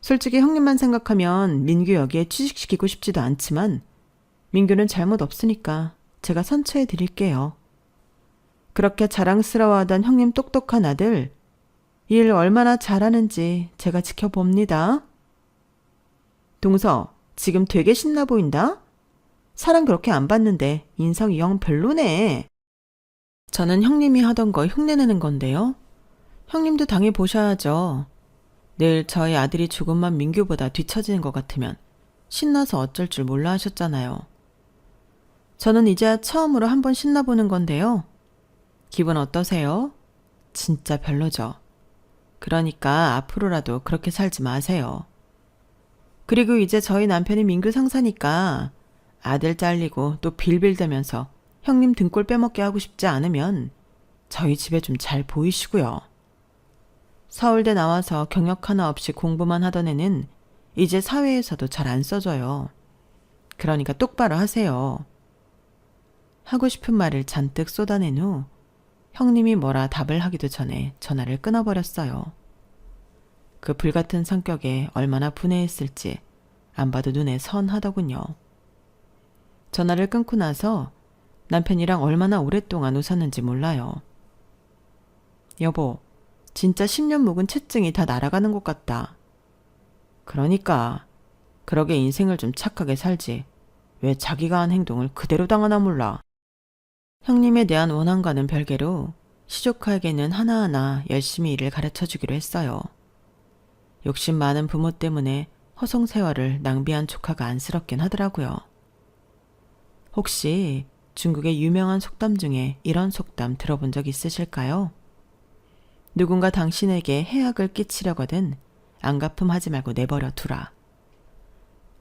솔직히 형님만 생각하면 민규 여기에 취직시키고 싶지도 않지만 민규는 잘못 없으니까 제가 선처해 드릴게요. 그렇게 자랑스러워하던 형님 똑똑한 아들, 일 얼마나 잘하는지 제가 지켜봅니다. 동서, 지금 되게 신나 보인다? 사람 그렇게 안 봤는데 인성이 영 별로네. 저는 형님이 하던 거 흉내내는 건데요. 형님도 당해보셔야죠. 내일 저희 아들이 조금만 민규보다 뒤처지는 것 같으면 신나서 어쩔 줄 몰라 하셨잖아요. 저는 이제 처음으로 한번 신나보는 건데요. 기분 어떠세요? 진짜 별로죠. 그러니까 앞으로라도 그렇게 살지 마세요. 그리고 이제 저희 남편이 민규 상사니까 아들 잘리고 또 빌빌대면서 형님 등골 빼먹게 하고 싶지 않으면 저희 집에 좀 잘 보이시고요. 서울대 나와서 경력 하나 없이 공부만 하던 애는 이제 사회에서도 잘 안 써져요. 그러니까 똑바로 하세요. 하고 싶은 말을 잔뜩 쏟아낸 후 형님이 뭐라 답을 하기도 전에 전화를 끊어버렸어요. 그 불같은 성격에 얼마나 분해했을지 안 봐도 눈에 선하더군요. 전화를 끊고 나서 남편이랑 얼마나 오랫동안 웃었는지 몰라요. 여보, 진짜 10년 묵은 채증이 다 날아가는 것 같다. 그러니까 그러게 인생을 좀 착하게 살지. 왜 자기가 한 행동을 그대로 당하나 몰라. 형님에 대한 원한과는 별개로 시조카에게는 하나하나 열심히 일을 가르쳐주기로 했어요. 욕심 많은 부모 때문에 허송세월을 낭비한 조카가 안쓰럽긴 하더라고요. 혹시 중국의 유명한 속담 중에 이런 속담 들어본 적 있으실까요? 누군가 당신에게 해악을 끼치려거든 안갚음하지 말고 내버려 두라.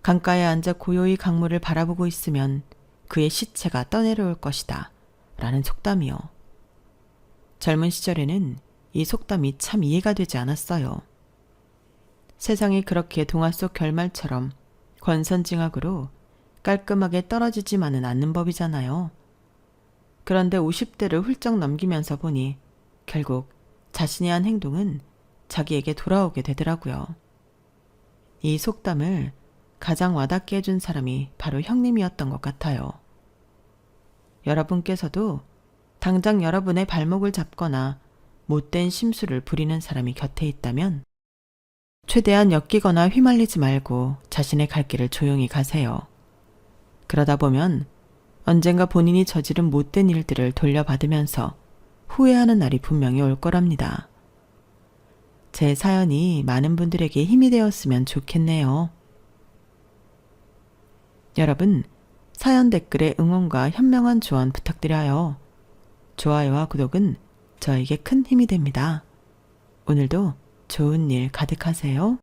강가에 앉아 고요히 강물을 바라보고 있으면 그의 시체가 떠내려올 것이다. 라는 속담이요. 젊은 시절에는 이 속담이 참 이해가 되지 않았어요. 세상이 그렇게 동화 속 결말처럼 권선징악으로 깔끔하게 떨어지지만은 않는 법이잖아요. 그런데 50대를 훌쩍 넘기면서 보니 결국 자신이 한 행동은 자기에게 돌아오게 되더라고요. 이 속담을 가장 와닿게 해준 사람이 바로 형님이었던 것 같아요. 여러분께서도 당장 여러분의 발목을 잡거나 못된 심술을 부리는 사람이 곁에 있다면 최대한 엮이거나 휘말리지 말고 자신의 갈 길을 조용히 가세요. 그러다 보면 언젠가 본인이 저지른 못된 일들을 돌려받으면서 후회하는 날이 분명히 올 거랍니다. 제 사연이 많은 분들에게 힘이 되었으면 좋겠네요. 여러분, 사연 댓글에 응원과 현명한 조언 부탁드려요. 좋아요와 구독은 저에게 큰 힘이 됩니다. 오늘도 좋은 일 가득하세요.